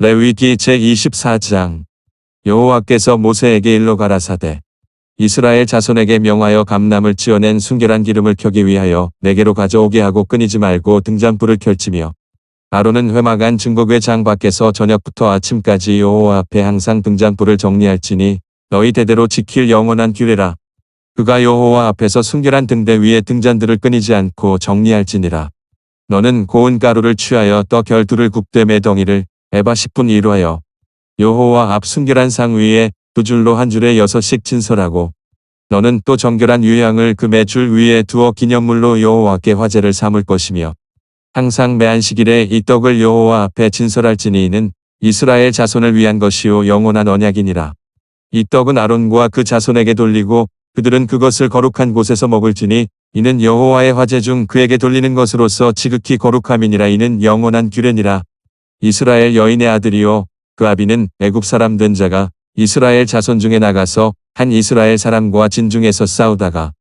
레위기 제24장. 여호와께서 모세에게 일러 가라사대 이스라엘 자손에게 명하여 감람을 찌어낸 순결한 기름을 켜기 위하여 내게로 가져오게 하고 끊이지 말고 등잔불을 켤지며 아론은 회막안 증거궤 장 밖에서 저녁부터 아침까지 여호와 앞에 항상 등잔불을 정리할지니 너희 대대로 지킬 영원한 규례라. 그가 여호와 앞에서 순결한 등대 위에 등잔들을 끊이지 않고 정리할지니라. 너는 고운 가루를 취하여 떠 결두를 굽되 매덩이를 에바 10분 이루하여 여호와 앞 순결한 상 위에 두 줄로 한 줄에 6씩 진설하고 너는 또 정결한 유향을 그 매줄 위에 두어 기념물로 여호와께 화제를 삼을 것이며 항상 매 안식일에 이 떡을 여호와 앞에 진설할지니 이는 이스라엘 자손을 위한 것이요 영원한 언약이니라. 이 떡은 아론과 그 자손에게 돌리고 그들은 그것을 거룩한 곳에서 먹을지니 이는 여호와의 화제 중 그에게 돌리는 것으로서 지극히 거룩함이니라. 이는 영원한 규례니라. 이스라엘 여인의 아들이요 그 아비는 애굽 사람 된 자가 이스라엘 자손 중에 나가서 한 이스라엘 사람과 진중에서 싸우다가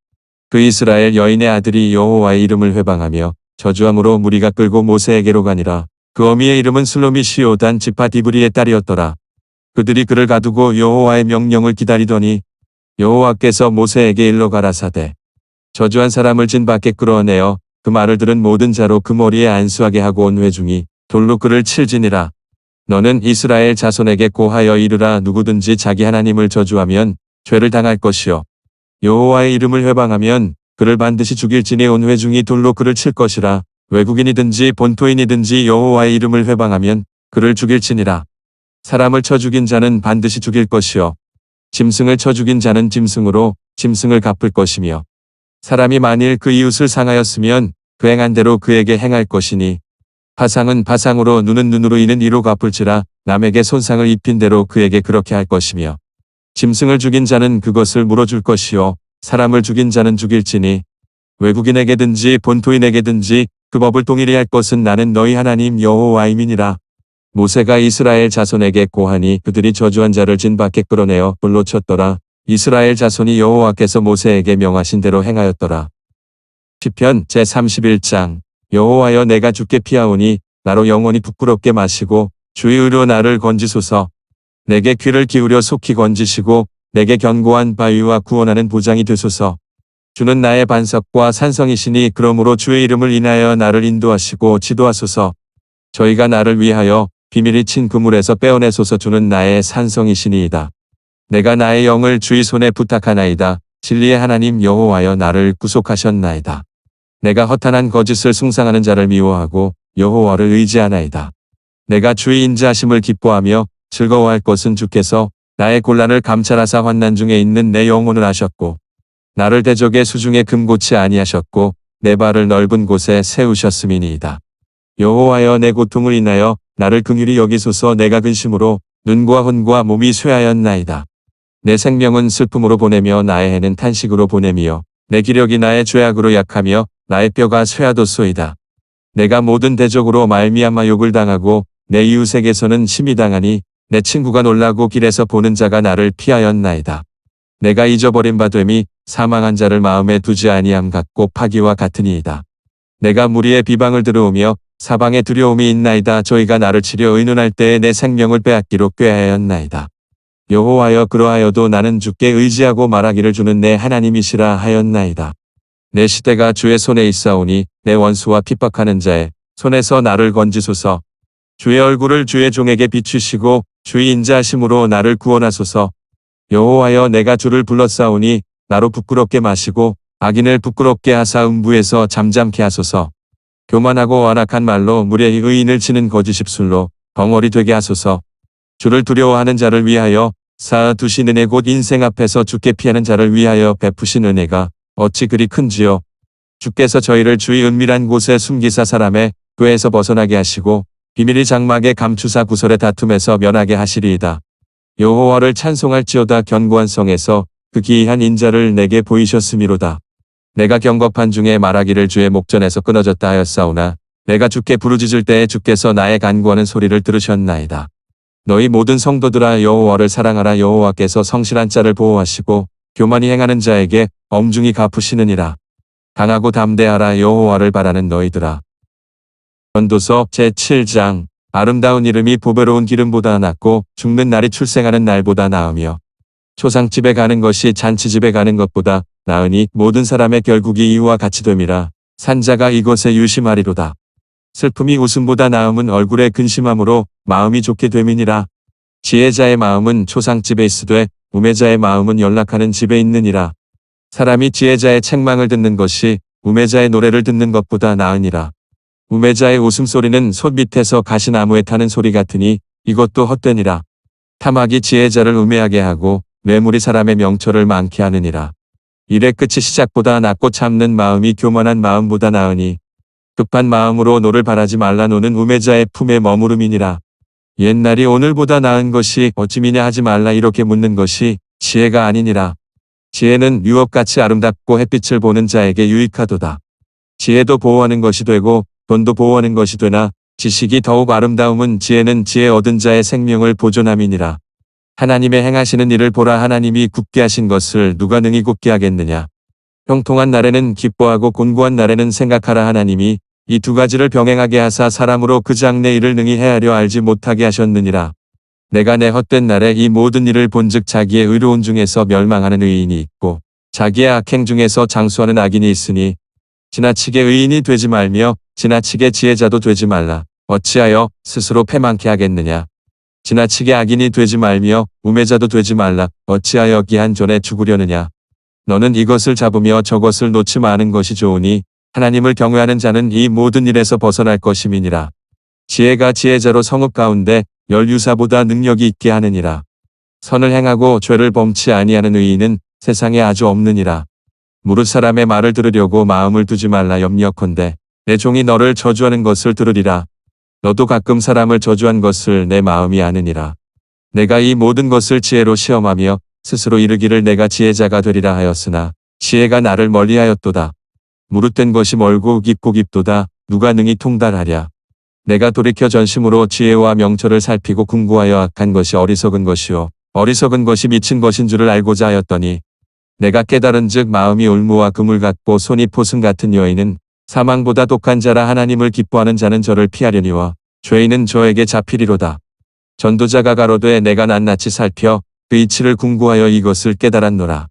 그 이스라엘 여인의 아들이 여호와의 이름을 회방하며 저주함으로 무리가 끌고 모세에게로 가니라. 그 어미의 이름은 슬로미시오 단 지파 디브리의 딸이었더라. 그들이 그를 가두고 여호와의 명령을 기다리더니 여호와께서 모세에게 일러 가라사대 저주한 사람을 진 밖에 끌어내어 그 말을 들은 모든 자로 그 머리에 안수하게 하고 온 회중이 돌로 그를 칠지니라. 너는 이스라엘 자손에게 고하여 이르라. 누구든지 자기 하나님을 저주하면 죄를 당할 것이요 여호와의 이름을 회방하면 그를 반드시 죽일지니 온 회중이 돌로 그를 칠 것이라. 외국인이든지 본토인이든지 여호와의 이름을 회방하면 그를 죽일지니라. 사람을 쳐 죽인 자는 반드시 죽일 것이요 짐승을 쳐 죽인 자는 짐승으로 짐승을 갚을 것이며 사람이 만일 그 이웃을 상하였으면 그 행한 대로 그에게 행할 것이니 파상은 파상으로 눈은 눈으로 이는 이로 갚을지라. 남에게 손상을 입힌 대로 그에게 그렇게 할 것이며 짐승을 죽인 자는 그것을 물어줄 것이요 사람을 죽인 자는 죽일지니 외국인에게든지 본토인에게든지 그 법을 동일히 할 것은 나는 너희 하나님 여호와임이니라. 모세가 이스라엘 자손에게 고하니 그들이 저주한 자를 진 밖에 끌어내어 불로 쳤더라. 이스라엘 자손이 여호와께서 모세에게 명하신 대로 행하였더라. 시편 제31장. 여호와여 내가 주께 피하오니 나로 영원히 부끄럽게 마시고 주의 의로 나를 건지소서. 내게 귀를 기울여 속히 건지시고 내게 견고한 바위와 구원하는 보장이 되소서. 주는 나의 반석과 산성이시니 그러므로 주의 이름을 인하여 나를 인도하시고 지도하소서. 저희가 나를 위하여 비밀이 친 그물에서 빼어내소서. 주는 나의 산성이시니이다. 내가 나의 영을 주의 손에 부탁하나이다. 진리의 하나님 여호와여 나를 구속하셨나이다. 내가 허탄한 거짓을 숭상하는 자를 미워하고 여호와를 의지하나이다. 내가 주의 인자하심을 기뻐하며 즐거워할 것은 주께서 나의 곤란을 감찰하사 환난 중에 있는 내 영혼을 아셨고 나를 대적의 수중에 금고치 아니하셨고 내 발을 넓은 곳에 세우셨음이니이다. 여호와여 내 고통을 인하여 나를 긍휼히 여기소서. 내가 근심으로 눈과 혼과 몸이 쇠하였나이다. 내 생명은 슬픔으로 보내며 나의 해는 탄식으로 보내며 내 기력이 나의 죄악으로 약하며 나의 뼈가 쇠하도소이다. 내가 모든 대적으로 말미암아 욕을 당하고 내 이웃에게서는 심히 당하니 내 친구가 놀라고 길에서 보는 자가 나를 피하였나이다. 내가 잊어버린 바 됨이 사망한 자를 마음에 두지 아니함 같고 파기와 같으니이다. 내가 무리의 비방을 들어오며 사방에 두려움이 있나이다. 저희가 나를 치려 의논할 때에 내 생명을 빼앗기로 꾀하였나이다. 여호와여 그러하여도 나는 주께 의지하고 말하기를 주는 내 하나님이시라 하였나이다. 내 시대가 주의 손에 있사오니 내 원수와 핍박하는 자의 손에서 나를 건지소서. 주의 얼굴을 주의 종에게 비추시고 주의 인자하심으로 나를 구원하소서. 여호와여 내가 주를 불렀사오니 나로 부끄럽게 마시고 악인을 부끄럽게 하사 음부에서 잠잠케 하소서. 교만하고 완악한 말로 무례히 의인을 치는 거짓 입술로 벙어리 되게 하소서. 주를 두려워하는 자를 위하여 쌓아두신 은혜 곧 인생 앞에서 주께 피하는 자를 위하여 베푸신 은혜가 어찌 그리 큰지요. 주께서 저희를 주의 은밀한 곳에 숨기사 사람의 꾀에서 벗어나게 하시고 비밀이 장막에 감추사 구설의 다툼에서 면하게 하시리이다. 여호와를 찬송할지어다. 견고한 성에서 그 기이한 인자를 내게 보이셨음이로다. 내가 경겁한 중에 말하기를 주의 목전에서 끊어졌다 하였사오나 내가 주께 부르짖을 때에 주께서 나의 간구하는 소리를 들으셨나이다. 너희 모든 성도들아 여호와를 사랑하라. 여호와께서 성실한 자를 보호하시고 교만히 행하는 자에게 엄중히 갚으시느니라. 강하고 담대하라. 여호와를 바라는 너희들아. 전도서 제7장. 아름다운 이름이 보배로운 기름보다 낫고 죽는 날이 출생하는 날보다 나으며 초상집에 가는 것이 잔치집에 가는 것보다 나으니 모든 사람의 결국이 이와 같이 됨이라. 산자가 이것에 유심하리로다. 슬픔이 웃음보다 나음은 얼굴에 근심함으로 마음이 좋게 됨이니라. 지혜자의 마음은 초상집에 있으되 우매자의 마음은 연락하는 집에 있느니라. 사람이 지혜자의 책망을 듣는 것이 우매자의 노래를 듣는 것보다 나으니라. 우매자의 웃음소리는 솥 밑에서 가시나무에 타는 소리 같으니 이것도 헛되니라. 탐악이 지혜자를 우매하게 하고 뇌물이 사람의 명철을 많게 하느니라. 일의 끝이 시작보다 낮고 참는 마음이 교만한 마음보다 나으니 급한 마음으로 노를 바라지 말라. 노는 우매자의 품에 머무름이니라. 옛날이 오늘보다 나은 것이 어찌미냐 하지 말라. 이렇게 묻는 것이 지혜가 아니니라. 지혜는 유업같이 아름답고 햇빛을 보는 자에게 유익하도다. 지혜도 보호하는 것이 되고 돈도 보호하는 것이 되나 지식이 더욱 아름다움은 지혜는 지혜 얻은 자의 생명을 보존함이니라. 하나님의 행하시는 일을 보라. 하나님이 굽게 하신 것을 누가 능히 굽게 하겠느냐. 형통한 날에는 기뻐하고 곤고한 날에는 생각하라. 하나님이 이 두 가지를 병행하게 하사 사람으로 그 장래 일을 능히 헤아려 알지 못하게 하셨느니라. 내가 내 헛된 날에 이 모든 일을 본즉 자기의 의로운 중에서 멸망하는 의인이 있고 자기의 악행 중에서 장수하는 악인이 있으니 지나치게 의인이 되지 말며 지나치게 지혜자도 되지 말라. 어찌하여 스스로 패망케 하겠느냐. 지나치게 악인이 되지 말며 우매자도 되지 말라. 어찌하여 기한 전에 죽으려느냐. 너는 이것을 잡으며 저것을 놓지 마는 것이 좋으니 하나님을 경외하는 자는 이 모든 일에서 벗어날 것임이니라. 지혜가 지혜자로 성읍 가운데 열유사보다 능력이 있게 하느니라. 선을 행하고 죄를 범치 아니하는 의인은 세상에 아주 없느니라. 무릇 사람의 말을 들으려고 마음을 두지 말라. 염려컨대 내 종이 너를 저주하는 것을 들으리라. 너도 가끔 사람을 저주한 것을 내 마음이 아느니라. 내가 이 모든 것을 지혜로 시험하며 스스로 이르기를 내가 지혜자가 되리라 하였으나 지혜가 나를 멀리하였도다. 무릇된 것이 멀고 깊고 깊도다. 누가 능히 통달하랴. 내가 돌이켜 전심으로 지혜와 명철을 살피고 궁구하여 악한 것이 어리석은 것이요 어리석은 것이 미친 것인 줄을 알고자 하였더니 내가 깨달은즉 마음이 올무와 그물 같고 손이 포승 같은 여인은 사망보다 독한 자라. 하나님을 기뻐하는 자는 저를 피하려니와 죄인은 저에게 잡히리로다. 전도자가 가로되 내가 낱낱이 살펴 그 이치를 궁구하여 이것을 깨달았노라.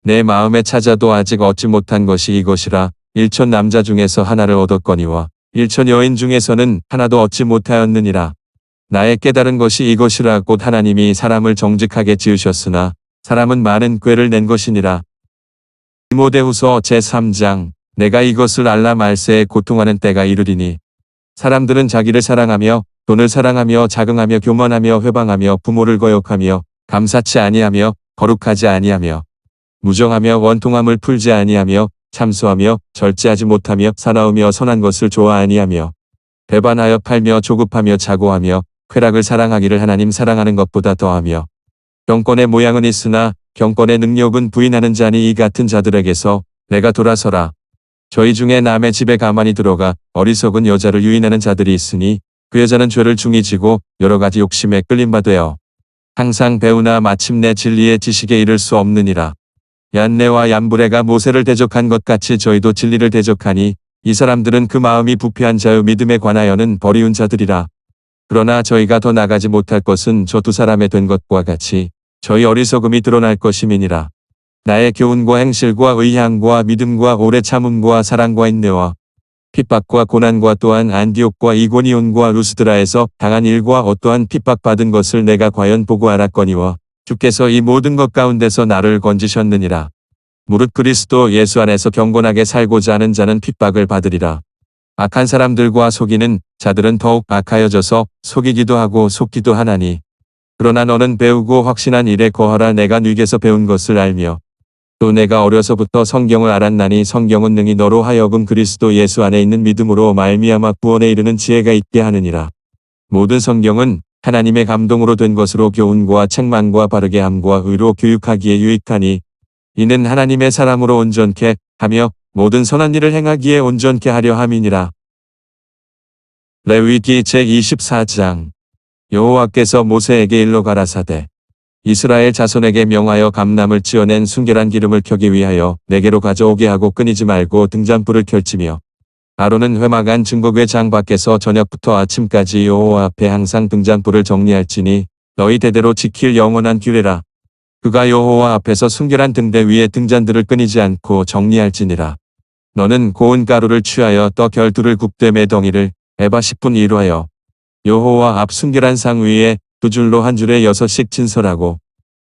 내 마음에 찾아도 아직 얻지 못한 것이 이것이라. 1천 남자 중에서 하나를 얻었거니와 1천 여인 중에서는 하나도 얻지 못하였느니라. 나의 깨달은 것이 이것이라. 곧 하나님이 사람을 정직하게 지으셨으나 사람은 많은 꾀를 낸 것이니라. 디모데후서 제3장. 내가 이것을 알라. 말세에 고통하는 때가 이르리니 사람들은 자기를 사랑하며 돈을 사랑하며 자긍하며 교만하며 회방하며 부모를 거역하며 감사치 아니하며 거룩하지 아니하며 무정하며 원통함을 풀지 아니하며 참소하며 절제하지 못하며 사나우며 선한 것을 좋아 아니하며 배반하여 팔며 조급하며 자고하며 쾌락을 사랑하기를 하나님 사랑하는 것보다 더하며 경건의 모양은 있으나 경건의 능력은 부인하는 자니 이 같은 자들에게서 내가 돌아서라. 저희 중에 남의 집에 가만히 들어가 어리석은 여자를 유인하는 자들이 있으니 그 여자는 죄를 중히 지고 여러 가지 욕심에 끌림바 되어 항상 배우나 마침내 진리의 지식에 이를 수 없느니라. 얀네와 얀브레가 모세를 대적한 것 같이 저희도 진리를 대적하니 이 사람들은 그 마음이 부패한 자요 믿음에 관하여는 버리운 자들이라. 그러나 저희가 더 나가지 못할 것은 저 두 사람의 된 것과 같이 저희 어리석음이 드러날 것임이니라. 나의 교훈과 행실과 의향과 믿음과 오래 참음과 사랑과 인내와 핍박과 고난과 또한 안디옥과 이고니온과 루스드라에서 당한 일과 어떠한 핍박받은 것을 내가 과연 보고 알았거니와 주께서 이 모든 것 가운데서 나를 건지셨느니라. 무릇 그리스도 예수 안에서 경건하게 살고자 하는 자는 핍박을 받으리라. 악한 사람들과 속이는 자들은 더욱 악하여져서 속이기도 하고 속기도 하나니 그러나 너는 배우고 확신한 일에 거하라. 내가 네게서 배운 것을 알며 또 내가 어려서부터 성경을 알았나니 성경은 능히 너로 하여금 그리스도 예수 안에 있는 믿음으로 말미암아 구원에 이르는 지혜가 있게 하느니라. 모든 성경은 하나님의 감동으로 된 것으로 교훈과 책망과 바르게 함과 의로 교육하기에 유익하니 이는 하나님의 사람으로 온전케 하며 모든 선한 일을 행하기에 온전케 하려 함이니라. 레위기 제24장. 여호와께서 모세에게 일러 가라사대 이스라엘 자손에게 명하여 감람을 찌어낸 순결한 기름을 켜기 위하여 내게로 가져오게 하고 끊이지 말고 등잔불을 켤지며 아론은 회막안 증거궤 장 밖에서 저녁부터 아침까지 여호와 앞에 항상 등잔불을 정리할지니 너희 대대로 지킬 영원한 규례라. 그가 여호와 앞에서 순결한 등대 위에 등잔들을 끊이지 않고 정리할지니라. 너는 고운 가루를 취하여 떡 12를 굽되 매덩이를 에바 10분 이루하여 여호와 앞 순결한 상 위에 두 줄로 한 줄에 6씩 진설하고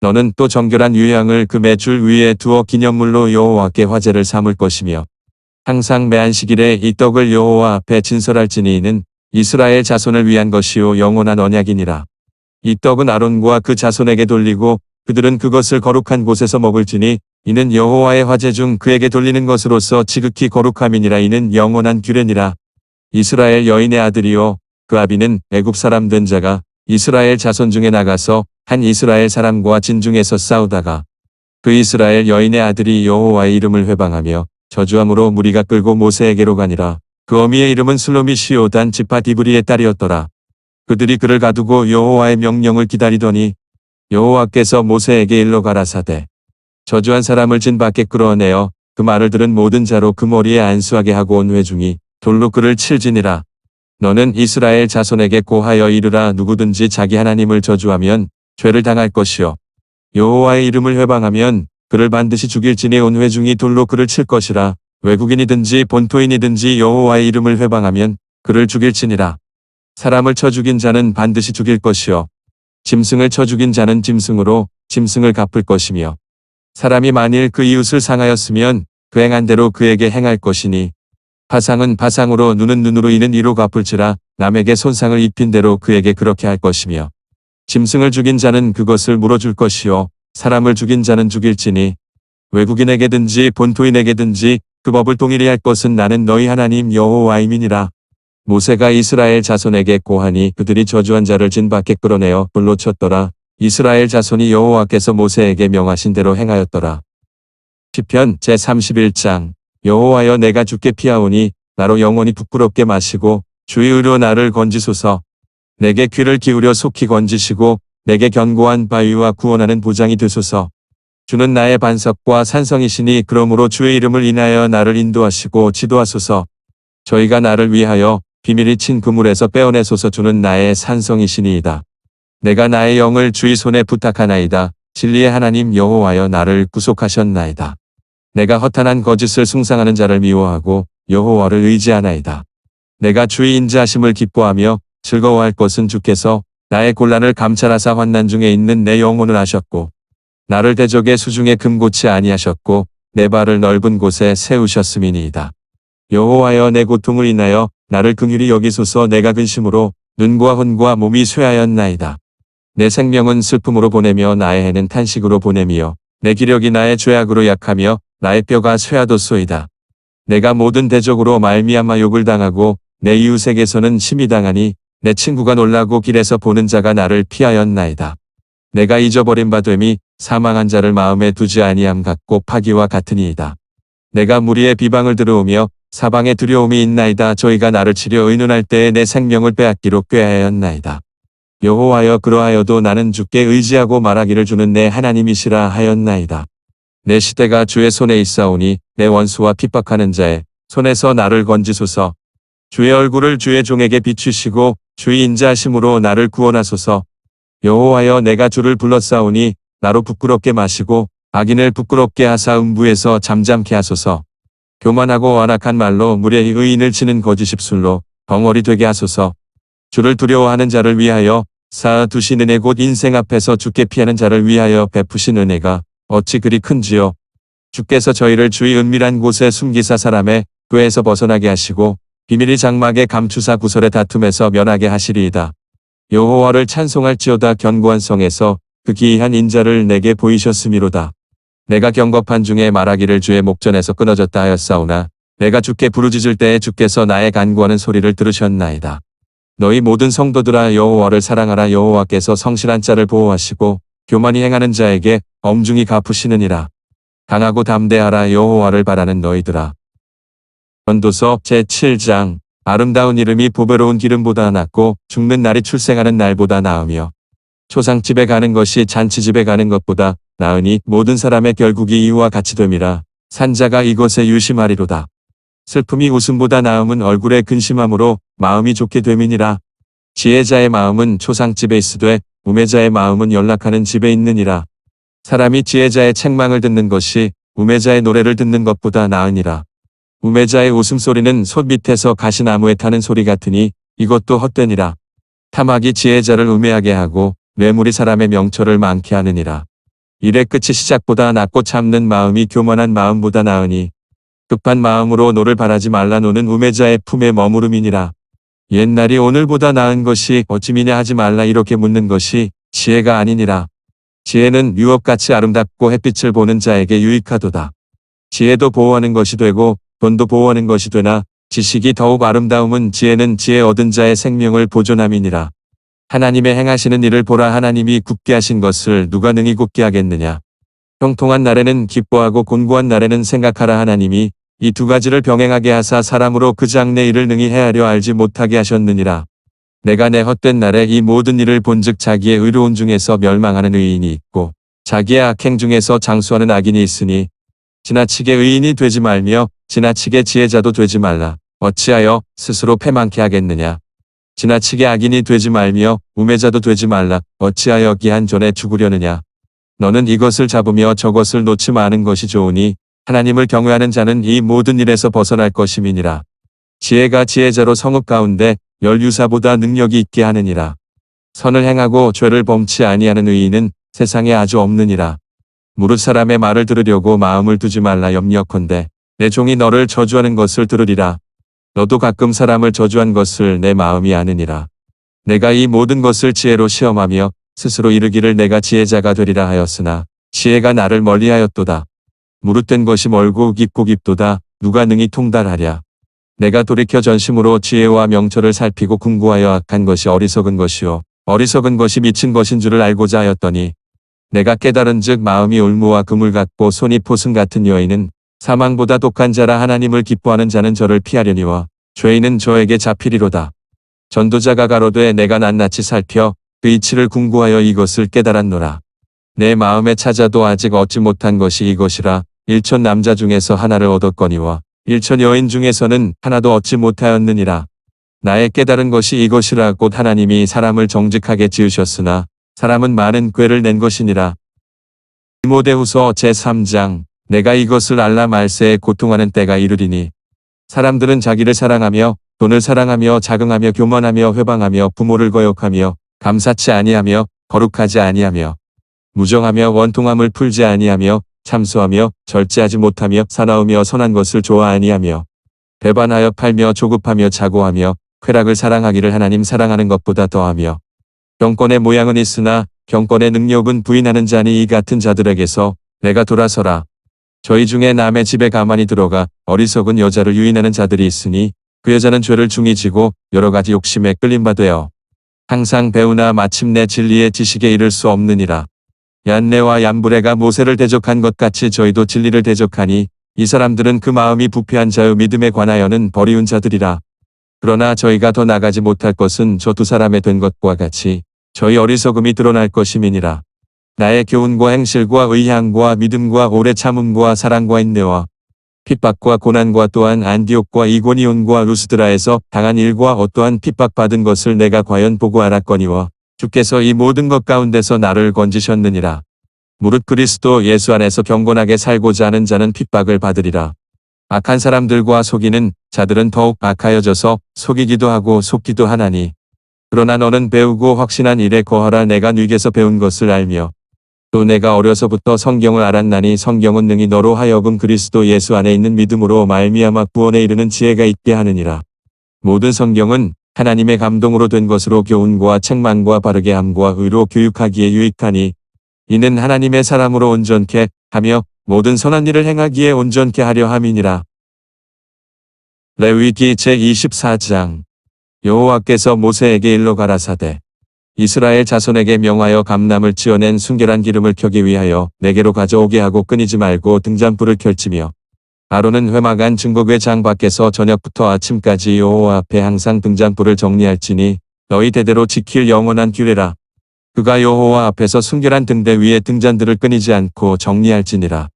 너는 또 정결한 유향을 그 매줄 위에 두어 기념물로 여호와께 화제를 삼을 것이며 항상 매안식일에 이 떡을 여호와 앞에 진설할지니 이는 이스라엘 자손을 위한 것이요 영원한 언약이니라. 이 떡은 아론과 그 자손에게 돌리고 그들은 그것을 거룩한 곳에서 먹을지니 이는 여호와의 화제 중 그에게 돌리는 것으로서 지극히 거룩함이니라. 이는 영원한 규례니라. 이스라엘 여인의 아들이요 그 아비는 애굽 사람 된 자가 이스라엘 자손 중에 나가서 한 이스라엘 사람과 진중에서 싸우다가 그 이스라엘 여인의 아들이 여호와의 이름을 회방하며 저주함으로 무리가 끌고 모세에게로 가니라. 그 어미의 이름은 슬로미시오 단 지파 디브리의 딸이었더라. 그들이 그를 가두고 여호와의 명령을 기다리더니 여호와께서 모세에게 일러 가라사대 저주한 사람을 진 밖에 끌어내어 그 말을 들은 모든 자로 그 머리에 안수하게 하고 온 회중이 돌로 그를 칠지니라. 너는 이스라엘 자손에게 고하여 이르라. 누구든지 자기 하나님을 저주하면 죄를 당할 것이요 여호와의 이름을 회방하면 그를 반드시 죽일지니 온 회중이 돌로 그를 칠 것이라. 외국인이든지 본토인이든지 여호와의 이름을 회방하면 그를 죽일지니라. 사람을 쳐 죽인 자는 반드시 죽일 것이요 짐승을 쳐 죽인 자는 짐승으로 짐승을 갚을 것이며 사람이 만일 그 이웃을 상하였으면 그 행한 대로 그에게 행할 것이니 바상은 바상으로 눈은 눈으로 이는 이로 갚을지라. 남에게 손상을 입힌 대로 그에게 그렇게 할 것이며 짐승을 죽인 자는 그것을 물어줄 것이요 사람을 죽인 자는 죽일지니 외국인에게든지 본토인에게든지 그 법을 동일히 할 것은 나는 너희 하나님 여호와임이니라. 모세가 이스라엘 자손에게 고하니 그들이 저주한 자를 진 밖에 끌어내어 불로 쳤더라. 이스라엘 자손이 여호와께서 모세에게 명하신 대로 행하였더라. 시편 제31장 여호와여 내가 주께 피하오니 나로 영원히 부끄럽게 마시고 주의 의로 나를 건지소서. 내게 귀를 기울여 속히 건지시고 내게 견고한 바위와 구원하는 보장이 되소서. 주는 나의 반석과 산성이시니 그러므로 주의 이름을 인하여 나를 인도하시고 지도하소서. 저희가 나를 위하여 비밀이 친 그물에서 빼어내소서. 주는 나의 산성이시니이다. 내가 나의 영을 주의 손에 부탁하나이다. 진리의 하나님 여호와여 나를 구속하셨나이다. 내가 허탄한 거짓을 숭상하는 자를 미워하고 여호와를 의지하나이다. 내가 주의 인자하심을 기뻐하며 즐거워할 것은 주께서 나의 곤란을 감찰하사 환난 중에 있는 내 영혼을 아셨고 나를 대적의 수중에 금고치 아니하셨고 내 발을 넓은 곳에 세우셨음이니이다. 여호와여 내 고통을 인하여 나를 긍휼히 여기소서. 내가 근심으로 눈과 혼과 몸이 쇠하였나이다. 내 생명은 슬픔으로 보내며 나의 해는 탄식으로 보내며 내 기력이 나의 죄악으로 약하며 나의 뼈가 쇠하도소이다. 내가 모든 대적으로 말미암아 욕을 당하고 내 이웃에게서는 심히 당하니 내 친구가 놀라고 길에서 보는 자가 나를 피하였나이다. 내가 잊어버린 바 됨이 사망한 자를 마음에 두지 아니함 같고 파기와 같으니이다. 내가 무리의 비방을 들어오며 사방에 두려움이 있나이다. 저희가 나를 치려 의논할 때에 내 생명을 빼앗기로 꾀하였나이다. 여호와여 그러하여도 나는 주께 의지하고 말하기를 주는 내 하나님이시라 하였나이다. 내 시대가 주의 손에 있사오니 내 원수와 핍박하는 자의 손에서 나를 건지소서. 주의 얼굴을 주의 종에게 비추시고 주의 인자하심으로 나를 구원하소서. 여호와여 내가 주를 불렀사오니 나로 부끄럽게 마시고 악인을 부끄럽게 하사 음부에서 잠잠케 하소서. 교만하고 완악한 말로 무례히 의인을 치는 거짓 입술로 벙어리 되게 하소서. 주를 두려워하는 자를 위하여 쌓아두신 은혜 곧 인생 앞에서 주께 피하는 자를 위하여 베푸신 은혜가 어찌 그리 큰지요. 주께서 저희를 주의 은밀한 곳에 숨기사 사람의 꾀에서 벗어나게 하시고 비밀이 장막에 감추사 구설의 다툼에서 면하게 하시리이다. 여호와를 찬송할지어다. 견고한 성에서 그 기이한 인자를 내게 보이셨음이로다. 내가 경겁한 중에 말하기를 주의 목전에서 끊어졌다 하였사오나 내가 주께 부르짖을 때에 주께서 나의 간구하는 소리를 들으셨나이다. 너희 모든 성도들아 여호와를 사랑하라. 여호와께서 성실한 자를 보호하시고 교만히 행하는 자에게 엄중히 갚으시느니라. 강하고 담대하라. 여호와를 바라는 너희들아. 전도서 제7장 아름다운 이름이 보배로운 기름보다 낫고 죽는 날이 출생하는 날보다 나으며 초상집에 가는 것이 잔치집에 가는 것보다 나으니 모든 사람의 결국이 이와 같이 됨이라. 산자가 이것에 유심하리로다. 슬픔이 웃음보다 나음은 얼굴에 근심함으로 마음이 좋게 됨이니라. 지혜자의 마음은 초상집에 있으되 우매자의 마음은 연락하는 집에 있느니라. 사람이 지혜자의 책망을 듣는 것이 우매자의 노래를 듣는 것보다 나으니라. 우매자의 웃음소리는 솥 밑에서 가시나무에 타는 소리 같으니 이것도 헛되니라. 탐악이 지혜자를 우매하게 하고 뇌물이 사람의 명철을 많게 하느니라. 일의 끝이 시작보다 낮고 참는 마음이 교만한 마음보다 나으니 급한 마음으로 노를 바라지 말라. 노는 우매자의 품에 머무름이니라. 옛날이 오늘보다 나은 것이 어찌미냐 하지 말라. 이렇게 묻는 것이 지혜가 아니니라. 지혜는 유업같이 아름답고 햇빛을 보는 자에게 유익하도다. 지혜도 보호하는 것이 되고 돈도 보호하는 것이 되나 지식이 더욱 아름다움은 지혜는 지혜 얻은 자의 생명을 보존함이니라. 하나님의 행하시는 일을 보라. 하나님이 굳게 하신 것을 누가 능히 굳게 하겠느냐. 형통한 날에는 기뻐하고 곤고한 날에는 생각하라. 하나님이 이 두 가지를 병행하게 하사 사람으로 그 장래 일을 능히 헤아려 알지 못하게 하셨느니라. 내가 내 헛된 날에 이 모든 일을 본즉 자기의 의로운 중에서 멸망하는 의인이 있고 자기의 악행 중에서 장수하는 악인이 있으니 지나치게 의인이 되지 말며 지나치게 지혜자도 되지 말라. 어찌하여 스스로 패망케 하겠느냐. 지나치게 악인이 되지 말며 우매자도 되지 말라. 어찌하여 기한 전에 죽으려느냐. 너는 이것을 잡으며 저것을 놓지 마는 것이 좋으니 하나님을 경외하는 자는 이 모든 일에서 벗어날 것임이니라. 지혜가 지혜자로 성읍 가운데 열유사보다 능력이 있게 하느니라. 선을 행하고 죄를 범치 아니하는 의인은 세상에 아주 없느니라. 무릇 사람의 말을 들으려고 마음을 두지 말라. 염려컨대 내 종이 너를 저주하는 것을 들으리라. 너도 가끔 사람을 저주한 것을 내 마음이 아느니라. 내가 이 모든 것을 지혜로 시험하며 스스로 이르기를 내가 지혜자가 되리라 하였으나 지혜가 나를 멀리하였도다. 무릇된 것이 멀고 깊고 깊도다. 누가 능히 통달하랴. 내가 돌이켜 전심으로 지혜와 명철을 살피고 궁구하여 악한 것이 어리석은 것이요 어리석은 것이 미친 것인 줄을 알고자 하였더니 내가 깨달은즉 마음이 울무와 그물 같고 손이 포승 같은 여인은 사망보다 독한 자라. 하나님을 기뻐하는 자는 저를 피하려니와 죄인은 저에게 잡히리로다. 전도자가 가로되 내가 낱낱이 살펴 그 이치를 궁구하여 이것을 깨달았노라. 내 마음에 찾아도 아직 얻지 못한 것이 이것이라. 1천 남자 중에서 하나를 얻었거니와 1천 여인 중에서는 하나도 얻지 못하였느니라. 나의 깨달은 것이 이것이라. 곧 하나님이 사람을 정직하게 지으셨으나 사람은 많은 꾀를 낸 것이니라. 디모데후서 제3장. 내가 이것을 알라. 말세에 고통하는 때가 이르리니 사람들은 자기를 사랑하며 돈을 사랑하며 자긍하며 교만하며 회방하며 부모를 거역하며 감사치 아니하며 거룩하지 아니하며 무정하며 원통함을 풀지 아니하며 참소하며 절제하지 못하며 사나우며 선한 것을 좋아 아니하며 배반하여 팔며 조급하며 자고하며 쾌락을 사랑하기를 하나님 사랑하는 것보다 더하며 경건의 모양은 있으나 경건의 능력은 부인하는 자니 이 같은 자들에게서 내가 돌아서라. 저희 중에 남의 집에 가만히 들어가 어리석은 여자를 유인하는 자들이 있으니 그 여자는 죄를 중히 지고 여러 가지 욕심에 끌림바 되어 항상 배우나 마침내 진리의 지식에 이를 수 없느니라. 얀네와 얀브레가 모세를 대적한 것 같이 저희도 진리를 대적하니 이 사람들은 그 마음이 부패한 자요 믿음에 관하여는 버리운 자들이라. 그러나 저희가 더 나가지 못할 것은 저 두 사람의 된 것과 같이 저희 어리석음이 드러날 것임이니라. 나의 교훈과 행실과 의향과 믿음과 오래 참음과 사랑과 인내와 핍박과 고난과 또한 안디옥과 이고니온과 루스드라에서 당한 일과 어떠한 핍박받은 것을 내가 과연 보고 알았거니와 주께서 이 모든 것 가운데서 나를 건지셨느니라. 무릇 그리스도 예수 안에서 경건하게 살고자 하는 자는 핍박을 받으리라. 악한 사람들과 속이는 자들은 더욱 악하여져서 속이기도 하고 속기도 하나니 그러나 너는 배우고 확신한 일에 거하라. 내가 네게서 배운 것을 알며 또 내가 어려서부터 성경을 알았나니 성경은 능히 너로 하여금 그리스도 예수 안에 있는 믿음으로 말미암아 구원에 이르는 지혜가 있게 하느니라. 모든 성경은 하나님의 감동으로 된 것으로 교훈과 책망과 바르게 함과 의로 교육하기에 유익하니 이는 하나님의 사람으로 온전케 하며 모든 선한 일을 행하기에 온전케 하려 함이니라. 레위기 제24장. 여호와께서 모세에게 일러 가라사대 이스라엘 자손에게 명하여 감람을 찌어낸 순결한 기름을 켜기 위하여 내게로 가져오게 하고 끊이지 말고 등잔불을 켤지며 아론은 회막안 증거궤 장 밖에서 저녁부터 아침까지 여호와 앞에 항상 등잔불을 정리할지니 너희 대대로 지킬 영원한 규례라. 그가 여호와 앞에서 순결한 등대 위에 등잔들을 끊이지 않고 정리할지니라.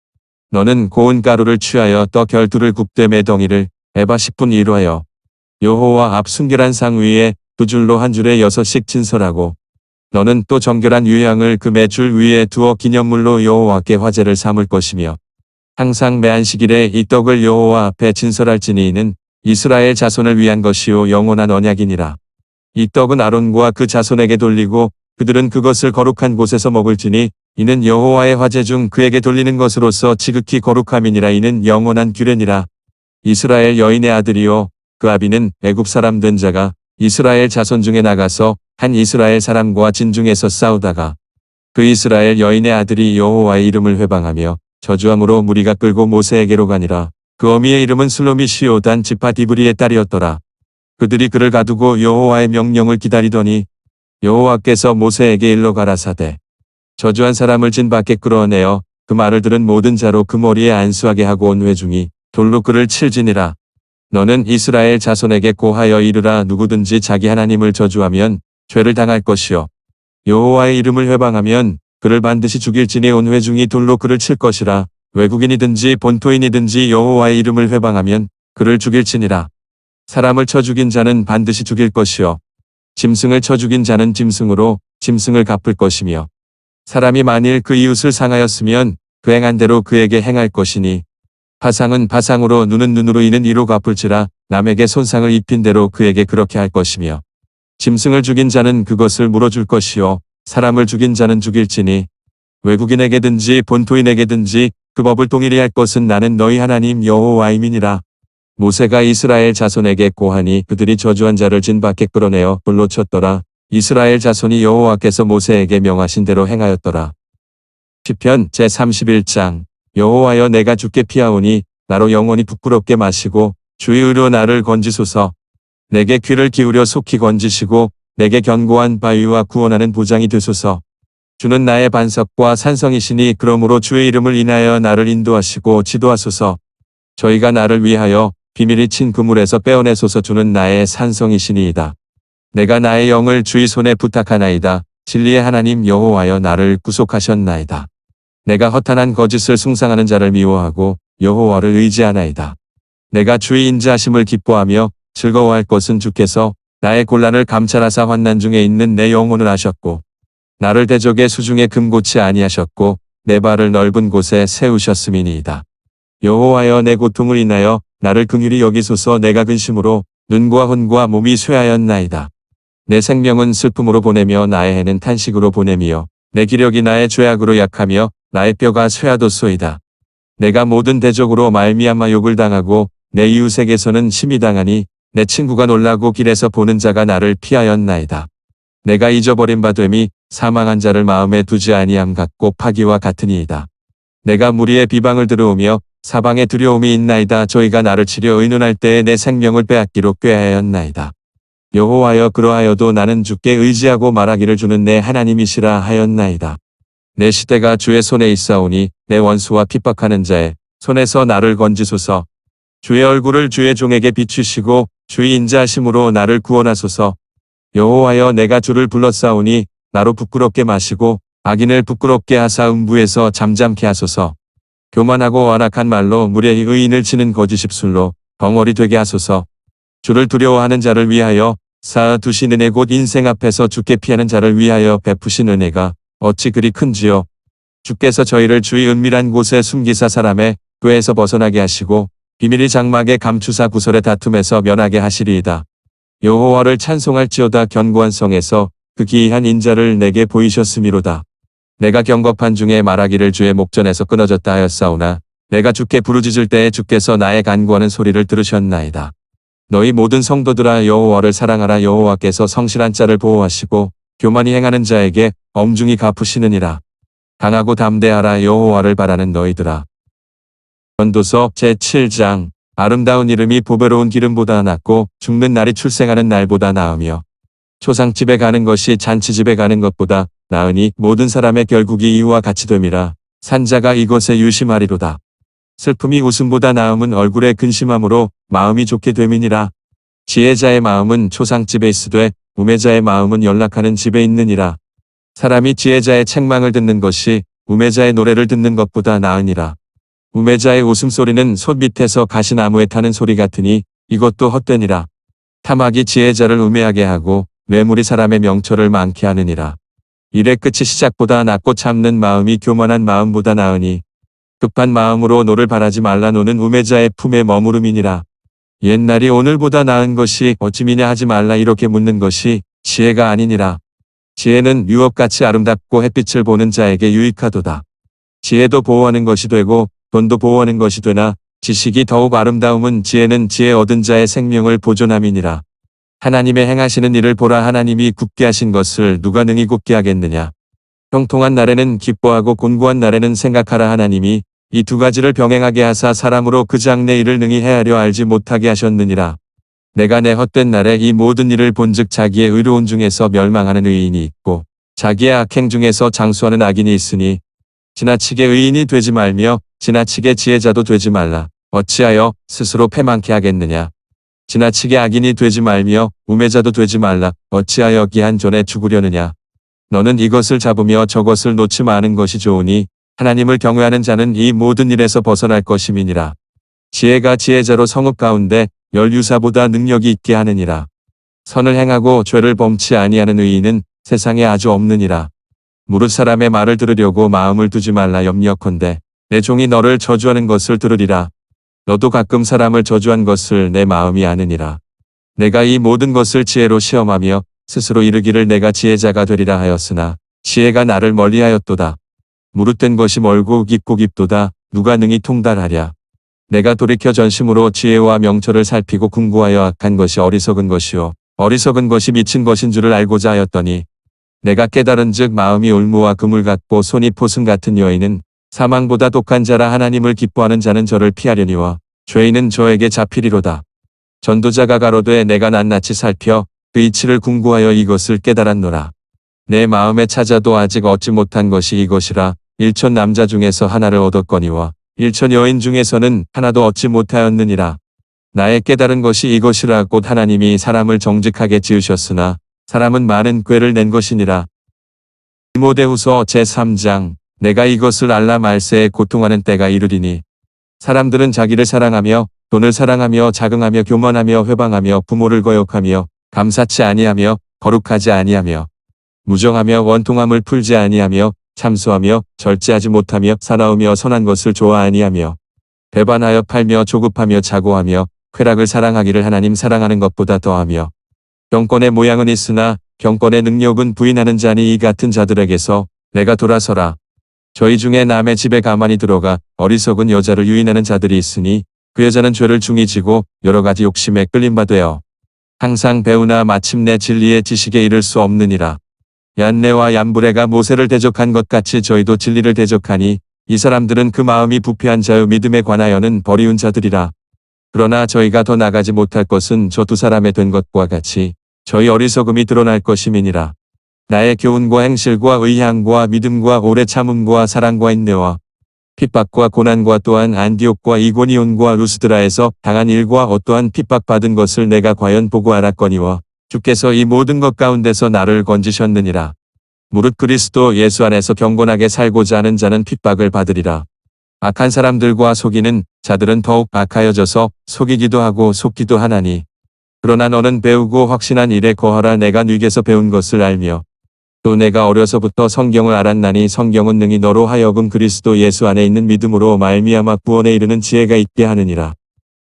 너는 고운 가루를 취하여 떡 12를 굽되 매덩이를 에바 10분 1화여. 여호와 앞 순결한 상 위에 두 줄로 한 줄에 6씩 진설하고 너는 또 정결한 유향을 그 매줄 위에 두어 기념물로 여호와께 화제를 삼을 것이며 항상 매 안식일에 이 떡을 여호와 앞에 진설할지니 이는 이스라엘 자손을 위한 것이요 영원한 언약이니라. 이 떡은 아론과 그 자손에게 돌리고 그들은 그것을 거룩한 곳에서 먹을지니 이는 여호와의 화제 중 그에게 돌리는 것으로서 지극히 거룩함이니라. 이는 영원한 규례니라. 이스라엘 여인의 아들이요 그 아비는 애굽 사람 된 자가 이스라엘 자손 중에 나가서 한 이스라엘 사람과 진중에서 싸우다가 그 이스라엘 여인의 아들이 여호와의 이름을 회방하며 저주함으로 무리가 끌고 모세에게로 가니라. 그 어미의 이름은 슬로미시오 단 지파 디브리의 딸이었더라. 그들이 그를 가두고 여호와의 명령을 기다리더니 여호와께서 모세에게 일러 가라사대 저주한 사람을 진 밖에 끌어내어 그 말을 들은 모든 자로 그 머리에 안수하게 하고 온 회중이 돌로 그를 칠지니라. 너는 이스라엘 자손에게 고하여 이르라. 누구든지 자기 하나님을 저주하면 죄를 당할 것이요 여호와의 이름을 회방하면 그를 반드시 죽일지니 온 회중이 돌로 그를 칠 것이라. 외국인이든지 본토인이든지 여호와의 이름을 회방하면 그를 죽일지니라. 사람을 쳐 죽인 자는 반드시 죽일 것이요 짐승을 쳐 죽인 자는 짐승으로 짐승을 갚을 것이며 사람이 만일 그 이웃을 상하였으면 그 행한 대로 그에게 행할 것이니 파상은 파상으로 눈은 눈으로 이는 이로 갚을지라. 남에게 손상을 입힌 대로 그에게 그렇게 할 것이며 짐승을 죽인 자는 그것을 물어줄 것이요 사람을 죽인 자는 죽일지니 외국인에게든지 본토인에게든지 그 법을 동일히 할 것은 나는 너희 하나님 여호와임이니라. 모세가 이스라엘 자손에게 고하니 그들이 저주한 자를 진 밖에 끌어내어 불로 쳤더라. 이스라엘 자손이 여호와께서 모세에게 명하신 대로 행하였더라. 시편 제31장. 여호와여 내가 주께 피하오니 나로 영원히 부끄럽게 마시고 주의 의로 나를 건지소서. 내게 귀를 기울여 속히 건지시고 내게 견고한 바위와 구원하는 보장이 되소서. 주는 나의 반석과 산성이시니 그러므로 주의 이름을 인하여 나를 인도하시고 지도하소서. 저희가 나를 위하여 비밀이 친 그물에서 빼어내소서. 주는 나의 산성이시니이다. 내가 나의 영을 주의 손에 부탁하나이다. 진리의 하나님 여호와여 나를 구속하셨나이다. 내가 허탄한 거짓을 숭상하는 자를 미워하고 여호와를 의지하나이다. 내가 주의 인자하심을 기뻐하며 즐거워할 것은 주께서 나의 곤란을 감찰하사 환난 중에 있는 내 영혼을 아셨고 나를 대적의 수중에 금고치 아니하셨고 내 발을 넓은 곳에 세우셨음이니이다. 여호와여 내 고통을 인하여 나를 긍휼히 여기소서. 내가 근심으로 눈과 혼과 몸이 쇠하였나이다. 내 생명은 슬픔으로 보내며 나의 해는 탄식으로 보내며 내 기력이 나의 죄악으로 약하며 나의 뼈가 쇠하도소이다. 내가 모든 대적으로 말미암아 욕을 당하고 내 이웃에게서는 심히 당하니 내 친구가 놀라고 길에서 보는 자가 나를 피하였나이다. 내가 잊어버린 바 됨이 사망한 자를 마음에 두지 아니함 같고 파기와 같으니이다. 내가 무리의 비방을 들어오며 사방에 두려움이 있나이다. 저희가 나를 치려 의논할 때에 내 생명을 빼앗기로 꾀하였나이다. 여호와여 그러하여도 나는 주께 의지하고 말하기를 주는 내 하나님이시라 하였나이다. 내 시대가 주의 손에 있사오니 내 원수와 핍박하는 자의 손에서 나를 건지소서. 주의 얼굴을 주의 종에게 비추시고 주의 인자하심으로 나를 구원하소서. 여호와여 내가 주를 불렀사오니 나로 부끄럽게 마시고 악인을 부끄럽게 하사 음부에서 잠잠케 하소서. 교만하고 완악한 말로 무례히 의인을 치는 거짓 입술로 벙어리 되게 하소서. 주를 두려워하는 자를 위하여 쌓아 두신 은혜 곧 인생 앞에서 주께 피하는 자를 위하여 베푸신 은혜가 어찌 그리 큰지요. 주께서 저희를 주의 은밀한 곳에 숨기사 사람의 꾀에서 벗어나게 하시고 비밀이 장막에 감추사 구설의 다툼에서 면하게 하시리이다. 여호와를 찬송할지어다. 견고한 성에서 그 기이한 인자를 내게 보이셨음이로다. 내가 경겁한 중에 말하기를 주의 목전에서 끊어졌다 하였사오나 내가 주께 부르짖을 때에 주께서 나의 간구하는 소리를 들으셨나이다. 너희 모든 성도들아 여호와를 사랑하라. 여호와께서 성실한 자를 보호하시고 교만히 행하는 자에게 엄중히 갚으시느니라. 강하고 담대하라. 여호와를 바라는 너희들아. 전도서 제7장. 아름다운 이름이 보배로운 기름보다 낫고 죽는 날이 출생하는 날보다 나으며 초상집에 가는 것이 잔치집에 가는 것보다 나으니 모든 사람의 결국이 이와 같이 됨이라. 산자가 이것에 유심하리로다. 슬픔이 웃음보다 나음은 얼굴에 근심함으로 마음이 좋게 됨이니라. 지혜자의 마음은 초상집에 있으되 우매자의 마음은 연락하는 집에 있느니라. 사람이 지혜자의 책망을 듣는 것이 우매자의 노래를 듣는 것보다 나으니라. 우매자의 웃음소리는 솥 밑에서 가시나무에 타는 소리 같으니 이것도 헛되니라. 탐악이 지혜자를 우매하게 하고 뇌물이 사람의 명철을 많게 하느니라. 일의 끝이 시작보다 낮고 참는 마음이 교만한 마음보다 나으니 급한 마음으로 노를 바라지 말라. 노는 우매자의 품에 머무름이니라. 옛날이 오늘보다 나은 것이 어찌미냐 하지 말라. 이렇게 묻는 것이 지혜가 아니니라. 지혜는 유업같이 아름답고 햇빛을 보는 자에게 유익하도다. 지혜도 보호하는 것이 되고 돈도 보호하는 것이 되나 지식이 더욱 아름다움은 지혜는 지혜 얻은 자의 생명을 보존함이니라. 하나님의 행하시는 일을 보라. 하나님이 굽게 하신 것을 누가 능히 굽게 하겠느냐. 형통한 날에는 기뻐하고 곤고한 날에는 생각하라. 하나님이 이 두 가지를 병행하게 하사 사람으로 그 장래 일을 능히 헤아려 알지 못하게 하셨느니라. 내가 내 헛된 날에 이 모든 일을 본즉 자기의 의로운 중에서 멸망하는 의인이 있고 자기의 악행 중에서 장수하는 악인이 있으니 지나치게 의인이 되지 말며 지나치게 지혜자도 되지 말라. 어찌하여 스스로 패망케 하겠느냐. 지나치게 악인이 되지 말며 우매자도 되지 말라. 어찌하여 기한 전에 죽으려느냐. 너는 이것을 잡으며 저것을 놓지 마는 것이 좋으니 하나님을 경외하는 자는 이 모든 일에서 벗어날 것임이니라. 지혜가 지혜자로 성읍 가운데 열유사보다 능력이 있게 하느니라. 선을 행하고 죄를 범치 아니하는 의인은 세상에 아주 없느니라. 무릇 사람의 말을 들으려고 마음을 두지 말라. 염려컨대 내 종이 너를 저주하는 것을 들으리라. 너도 가끔 사람을 저주한 것을 내 마음이 아느니라. 내가 이 모든 것을 지혜로 시험하며 스스로 이르기를 내가 지혜자가 되리라 하였으나 지혜가 나를 멀리하였도다. 무릇된 것이 멀고 깊고 깊도다. 누가 능히 통달하랴. 내가 돌이켜 전심으로 지혜와 명철을 살피고 궁구하여 악한 것이 어리석은 것이요 어리석은 것이 미친 것인 줄을 알고자 하였더니 내가 깨달은즉 마음이 올무와 그물 같고 손이 포승 같은 여인은 사망보다 독한 자라. 하나님을 기뻐하는 자는 저를 피하려니와 죄인은 저에게 잡히리로다. 전도자가 가로되 내가 낱낱이 살펴 그 이치를 궁구하여 이것을 깨달았노라. 내 마음에 찾아도 아직 얻지 못한 것이 이것이라. 1천 남자 중에서 하나를 얻었거니와 1천 여인 중에서는 하나도 얻지 못하였느니라. 나의 깨달은 것이 이것이라. 곧 하나님이 사람을 정직하게 지으셨으나 사람은 많은 꾀를 낸 것이니라. 디모데후서 제3장. 내가 이것을 알라. 말세에 고통하는 때가 이르리니 사람들은 자기를 사랑하며 돈을 사랑하며 자긍하며 교만하며 회방하며 부모를 거역하며 감사치 아니하며 거룩하지 아니하며 무정하며 원통함을 풀지 아니하며 참소하며 절제하지 못하며 사나우며 선한 것을 좋아 아니하며 배반하여 팔며 조급하며 자고하며 쾌락을 사랑하기를 하나님 사랑하는 것보다 더하며 경건의 모양은 있으나 경건의 능력은 부인하는 자니 이 같은 자들에게서 내가 돌아서라. 저희 중에 남의 집에 가만히 들어가 어리석은 여자를 유인하는 자들이 있으니 그 여자는 죄를 중히 지고 여러 가지 욕심에 끌림바 되어 항상 배우나 마침내 진리의 지식에 이를 수 없느니라. 얀네와 얀브레가 모세를 대적한 것 같이 저희도 진리를 대적하니 이 사람들은 그 마음이 부패한 자요 믿음에 관하여는 버리운 자들이라. 그러나 저희가 더 나가지 못할 것은 저 두 사람의 된 것과 같이 저희 어리석음이 드러날 것임이니라. 나의 교훈과 행실과 의향과 믿음과 오래 참음과 사랑과 인내와 핍박과 고난과 또한 안디옥과 이고니온과 루스드라에서 당한 일과 어떠한 핍박받은 것을 내가 과연 보고 알았거니와 주께서 이 모든 것 가운데서 나를 건지셨느니라. 무릇 그리스도 예수 안에서 경건하게 살고자 하는 자는 핍박을 받으리라. 악한 사람들과 속이는 자들은 더욱 악하여져서 속이기도 하고 속기도 하나니 그러나 너는 배우고 확신한 일에 거하라. 내가 네게서 배운 것을 알며 또 내가 어려서부터 성경을 알았나니 성경은 능히 너로 하여금 그리스도 예수 안에 있는 믿음으로 말미암아 구원에 이르는 지혜가 있게 하느니라.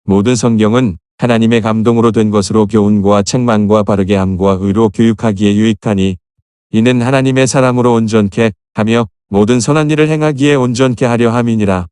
모든 성경은 하나님의 감동으로 된 것으로 교훈과 책망과 바르게 함과 의로 교육하기에 유익하니 이는 하나님의 사람으로 온전케 하며 모든 선한 일을 행하기에 온전케 하려 함이니라.